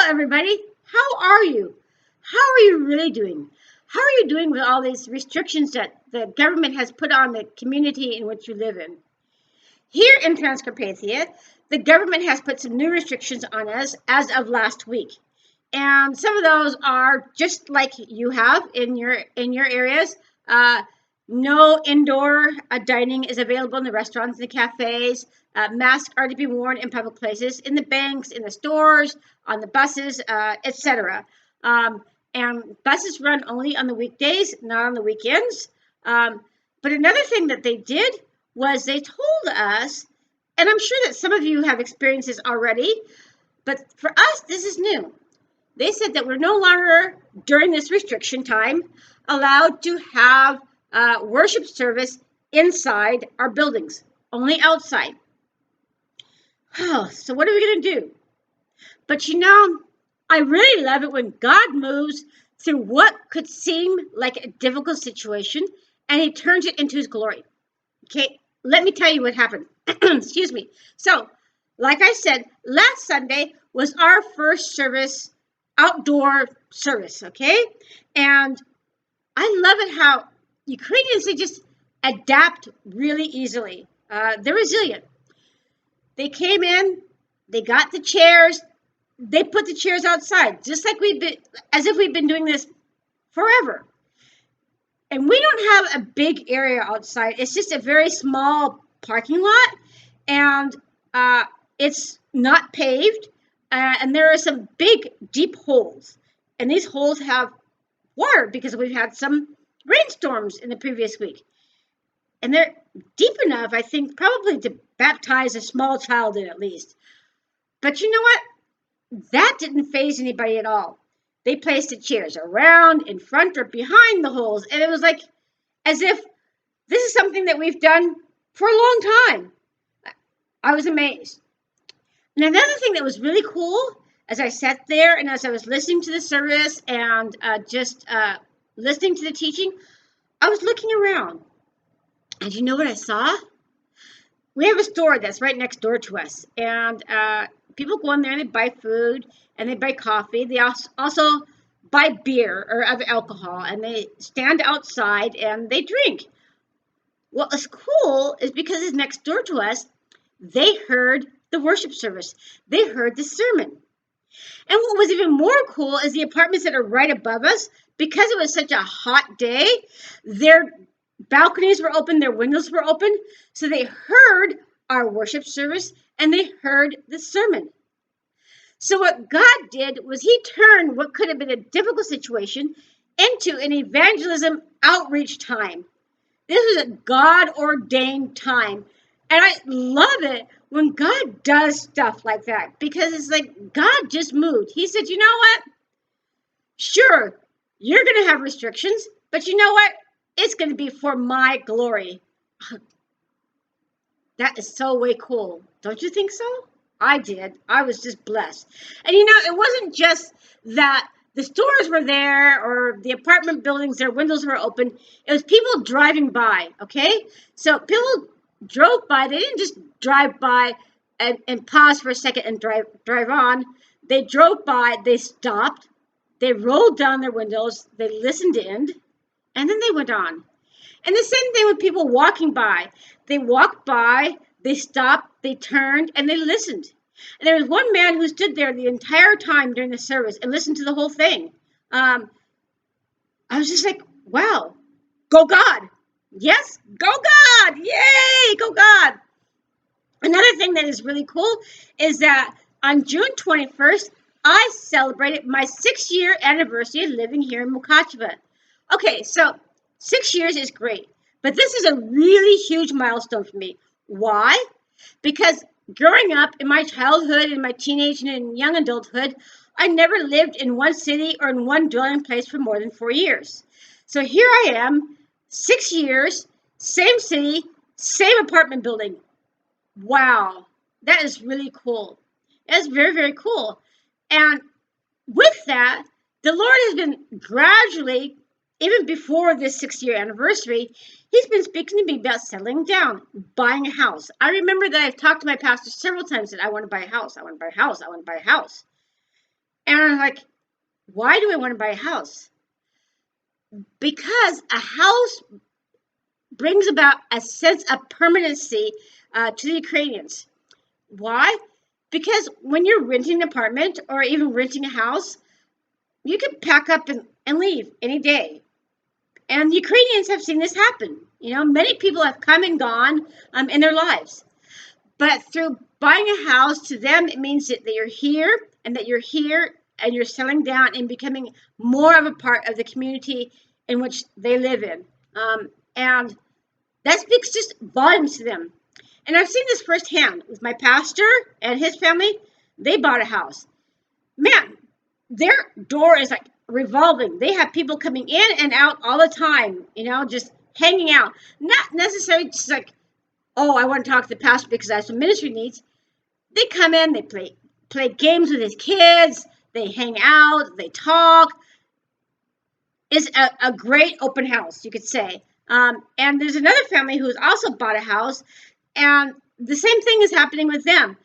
everybody. How are you? How are you really doing? How are you doing with all these restrictions that the government has put on the community in which you live in? Here in Transcarpathia, the government has put some new restrictions on us as of last week. And some of those are just like you have in your areas. No indoor dining is available in the restaurants and the cafes. Masks are to be worn in public places, in the banks, in the stores, on the buses, etc. And buses run only on the weekdays, not on the weekends. But another thing that they did was they told us, and I'm sure that some of you have experienced this already, but for us, this is new. They said that we're no longer, during this restriction time, allowed to have worship service inside our buildings, only outside. Oh, so what are we going to do? But I really love it when God moves through what could seem like a difficult situation and he turns it into his glory. Okay, let me tell you what happened. Excuse me. So, like I said, last Sunday was our first service, outdoor service, okay? And I love it how Ukrainians, they just adapt really easily. They're resilient. They came in, they got the chairs, they put the chairs outside, just like as if we've been doing this forever. And we don't have a big area outside. It's just a very small parking lot, and it's not paved, and there are some big, deep holes. And these holes have water because we've had some rainstorms in the previous week. And they're deep enough, I think, probably to baptize a small child in at least. But you know what? That didn't faze anybody at all. They placed the chairs around, in front, or behind the holes. And it was like as if this is something that we've done for a long time. I was amazed. And another thing that was really cool, as I sat there and as I was listening to the service and just listening to the teaching, I was looking around. And you know what I saw? We have a store that's right next door to us. And people go in there and they buy food and they buy coffee. They also buy beer or other alcohol. And they stand outside and they drink. What's cool is because it's next door to us, they heard the worship service. They heard the sermon. And what was even more cool is the apartments that are right above us, because it was such a hot day, their balconies were open, their windows were open, so they heard our worship service and they heard the sermon. So what God did was he turned what could have been a difficult situation into an evangelism outreach time. This was a God-ordained time. And I love it when God does stuff like that, because it's like God just moved. He said, you know what? Sure, you're going to have restrictions, but you know what? It's going to be for my glory. That is so way cool. Don't you think so? I did. I was just blessed. And it wasn't just that the stores were there or the apartment buildings, their windows were open. It was people driving by, okay? So people drove by. They didn't just drive by and pause for a second and drive on. They drove by, they stopped, they rolled down their windows, they listened in, and then they went on. And the same thing with people walking by. They walked by, they stopped, they turned, and they listened. And there was one man who stood there the entire time during the service and listened to the whole thing. I was just like, wow, go God. Yes, go God. Yay, go God. Another thing that is really cool is that on June 21st, I celebrated my 6-year anniversary of living here in Mukacheva. Okay, so 6 years is great, but this is a really huge milestone for me. Why? Because growing up in my childhood, in my teenage and in young adulthood, I never lived in one city or in one dwelling place for more than 4 years. So here I am, 6 years, same city, same apartment building. Wow, that is really cool. That's very, very cool. And with that, the Lord has been gradually, even before this 6-year anniversary, he's been speaking to me about settling down, buying a house. I remember that I've talked to my pastor several times that I want to buy a house, I want to buy a house, I want to buy a house. And I'm like, why do I want to buy a house? Because a house brings about a sense of permanency to the Ukrainians. Why? Because when you're renting an apartment or even renting a house, you can pack up and leave any day. And Ukrainians have seen this happen. Many people have come and gone in their lives. But through buying a house, to them, it means that you're here and that you're here and you're settling down and becoming more of a part of the community in which they live in. And that speaks just volumes to them. And I've seen this firsthand with my pastor and his family. They bought a house. Man, their door is like revolving. They have people coming in and out all the time, just hanging out. Not necessarily just like, oh, I want to talk to the pastor because I have some ministry needs. They come in, they play games with his kids, they hang out, they talk. It's a great open house, you could say. And there's another family who's also bought a house, and the same thing is happening with them.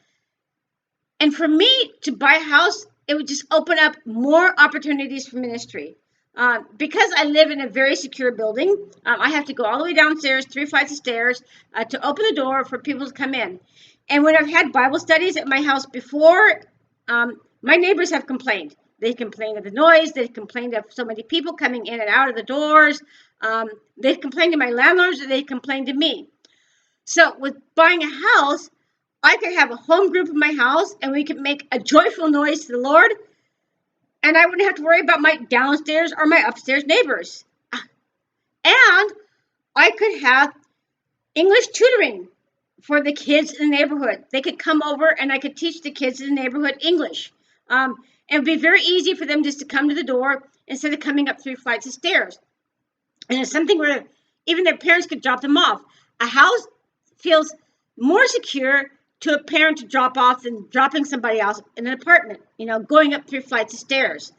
And for me to buy a house, it would just open up more opportunities for ministry. Because I live in a very secure building, I have to go all the way downstairs, 3 flights of stairs, to open the door for people to come in. And when I've had Bible studies at my house before, my neighbors have complained. They complained of the noise. They've complained of so many people coming in and out of the doors. They've complained to my landlords. They've complained to me. So with buying a house, I could have a home group in my house, and we could make a joyful noise to the Lord, and I wouldn't have to worry about my downstairs or my upstairs neighbors. And I could have English tutoring for the kids in the neighborhood. They could come over, and I could teach the kids in the neighborhood English. It would be very easy for them just to come to the door instead of coming up 3 flights of stairs. And it's something where even their parents could drop them off. A house feels more secure to a parent to drop off than dropping somebody else in an apartment, going up 3 flights of stairs.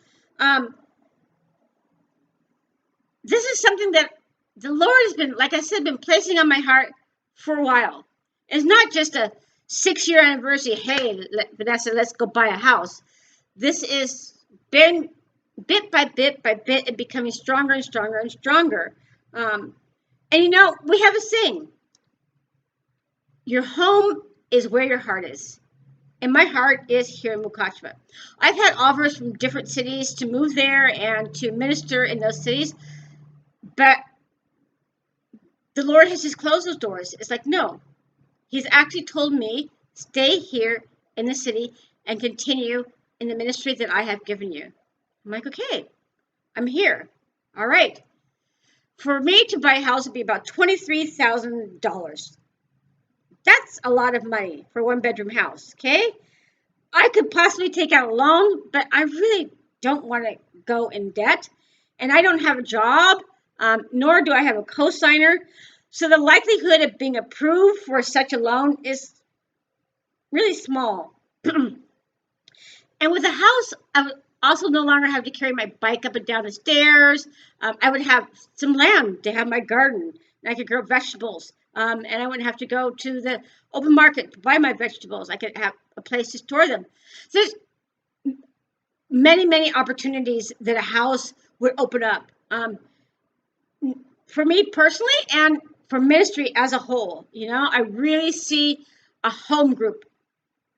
This is something that the Lord has been, like I said, been placing on my heart for a while. It's not just a 6-year anniversary, hey, Vanessa, let's go buy a house. This is been bit by bit by bit and becoming stronger and stronger and stronger. And we have a saying, your home is where your heart is. And my heart is here in Mukachva. I've had offers from different cities to move there and to minister in those cities, but the Lord has just closed those doors. It's like, no, He's actually told me, stay here in the city and continue in the ministry that I have given you. I'm like, okay, I'm here. All right. For me to buy a house would be about $23,000. That's a lot of money for a 1-bedroom house, okay? I could possibly take out a loan, but I really don't want to go in debt. And I don't have a job, nor do I have a co-signer. So the likelihood of being approved for such a loan is really small. And with a house, I would also no longer have to carry my bike up and down the stairs. I would have some land to have my garden, and I could grow vegetables. And I wouldn't have to go to the open market to buy my vegetables. I could have a place to store them. So there's many, many opportunities that a house would open up. For me personally and for ministry as a whole, I really see a home group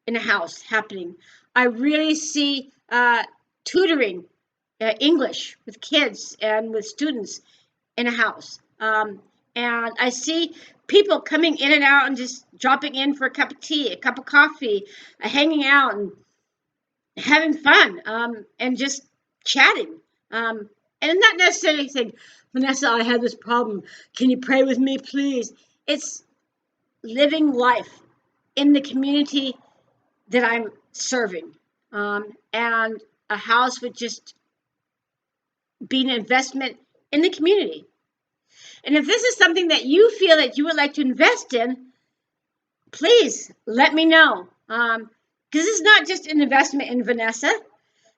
in a house happening. I really see tutoring English with kids and with students in a house. And I see people coming in and out and just dropping in for a cup of tea, a cup of coffee, hanging out and having fun, and just chatting. And not necessarily saying, Vanessa, I have this problem. Can you pray with me, please? It's living life in the community that I'm serving. And a house would just be an investment in the community. And if this is something that you feel that you would like to invest in, please let me know. Because this is not just an investment in Vanessa.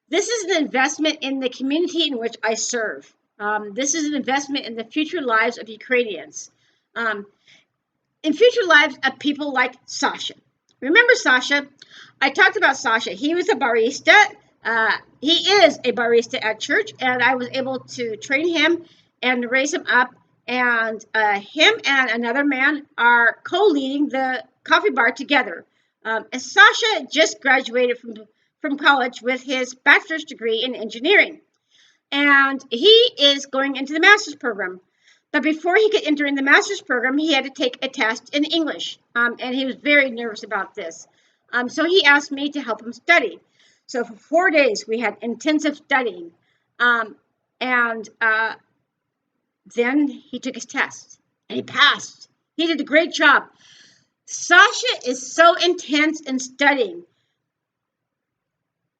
This is an investment in the community in which I serve. This is an investment in the future lives of Ukrainians. In future lives of people like Sasha. Remember Sasha? I talked about Sasha. He was a barista He is a barista at church, and I was able to train him and raise him up. And him and another man are co-leading the coffee bar together. And Sasha just graduated from college with his bachelor's degree in engineering, and he is going into the master's program. But before he could enter in the master's program, he had to take a test in English, and he was very nervous about this. So he asked me to help him study. So for 4 days, we had intensive studying, and then he took his test, and he passed. He did a great job. Sasha is so intense in studying.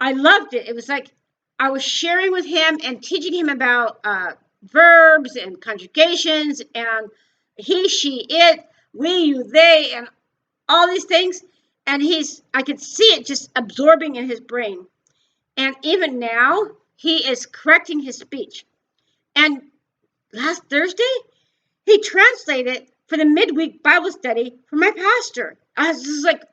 I loved it. It was like I was sharing with him and teaching him about verbs and conjugations and he, she, it, we, you, they, and all these things. And I could see it just absorbing in his brain. And even now, he is correcting his speech. And last Thursday, he translated for the midweek Bible study for my pastor. I was just like,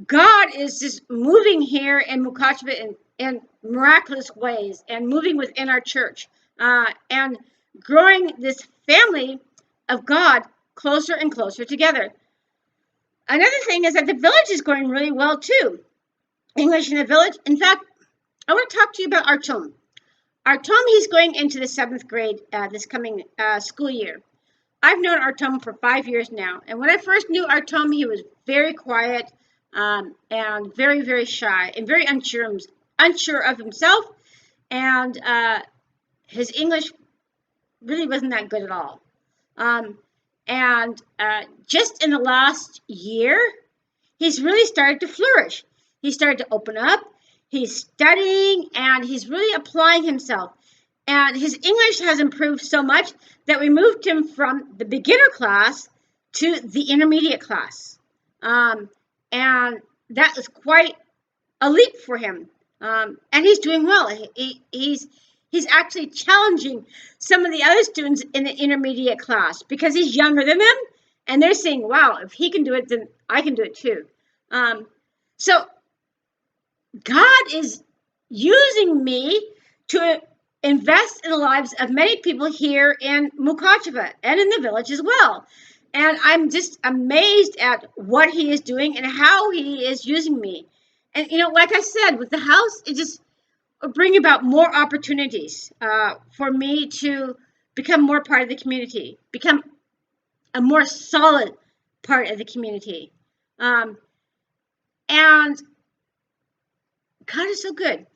God is just moving here in Mukacheva in miraculous ways and moving within our church and growing this family of God closer and closer together. Another thing is that the village is going really well too. English in the village. In fact, I want to talk to you about Artom. Artom, he's going into the 7th grade this coming school year. I've known Artom for 5 years now. And when I first knew Artom, he was very quiet and very, very shy and very unsure of himself. And his English really wasn't that good at all. And just in the last year, he's really started to flourish. He started to open up. He's studying and he's really applying himself. And his English has improved so much that we moved him from the beginner class to the intermediate class. And that was quite a leap for him. And he's doing well. He's actually challenging some of the other students in the intermediate class because he's younger than them. And they're saying, wow, if he can do it, then I can do it too. So God is using me to invest in the lives of many people here in Mukacheva and in the village as well. And I'm just amazed at what he is doing and how he is using me. And, like I said, with the house, it just bring about more opportunities for me to become more part of the community, become a more solid part of the community. And God is so good.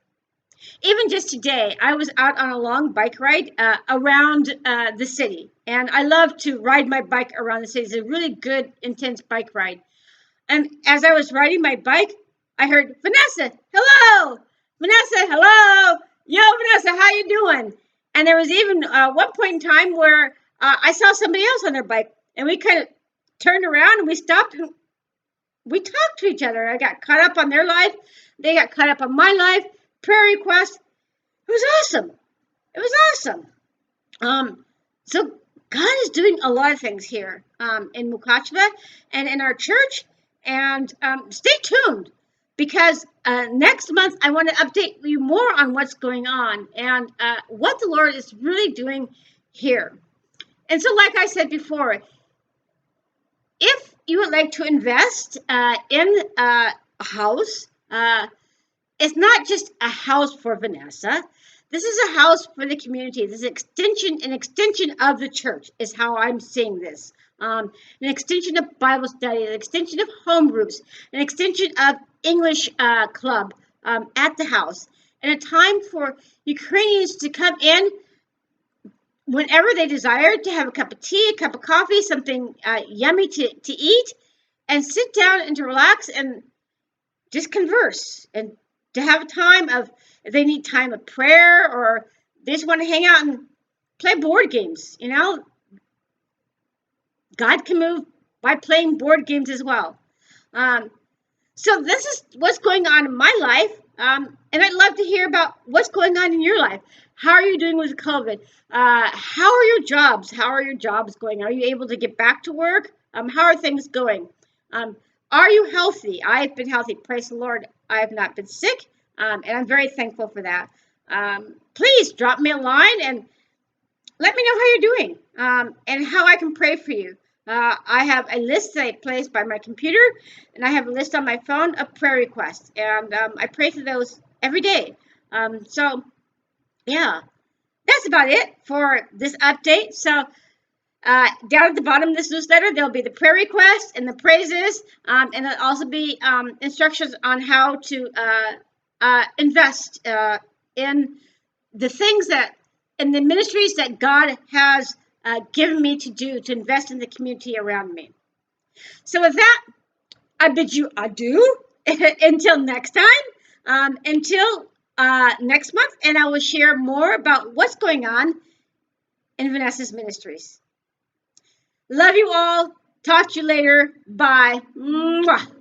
Even just today, I was out on a long bike ride around the city. And I love to ride my bike around the city. It's a really good, intense bike ride. And as I was riding my bike, I heard, Vanessa, hello! Vanessa, hello! Yo, Vanessa, how you doing? And there was even one point in time where I saw somebody else on their bike. And we kind of turned around and we stopped and we talked to each other. I got caught up on their life. They got caught up on my life. Prayer request. It was awesome. It was awesome. So God is doing a lot of things here in Mukacheva and in our church. And stay tuned because next month I want to update you more on what's going on and what the Lord is really doing here. And so, like I said before, if you would like to invest in a house, it's not just a house for Vanessa. This is a house for the community. This is an extension of the church is how I'm seeing this. An extension of Bible study, an extension of home groups, an extension of English club at the house, and a time for Ukrainians to come in whenever they desire to have a cup of tea, a cup of coffee, something yummy to eat, and sit down and to relax and just converse and to have a time of, if they need time of prayer or they just want to hang out and play board games, God can move by playing board games as well. So this is what's going on in my life. And I'd love to hear about what's going on in your life. How are you doing with COVID? How are your jobs? How are your jobs going? Are you able to get back to work? How are things going? Are you healthy? I've been healthy. Praise the Lord. I have not been sick. and I'm very thankful for that. Please drop me a line and let me know how you're doing, and how I can pray for you. I have a list that I place by my computer, and I have a list on my phone of prayer requests, and I pray for those every day. So, yeah, that's about it for this update. So, down at the bottom of this newsletter, there'll be the prayer requests and the praises, and there'll also be instructions on how to invest in the things that in the ministries that God has given me to do to invest in the community around me. So with that, I bid you adieu until next time, until next month, and I will share more about what's going on in Vanessa's ministries. Love you all. Talk to you later. Bye. Mwah.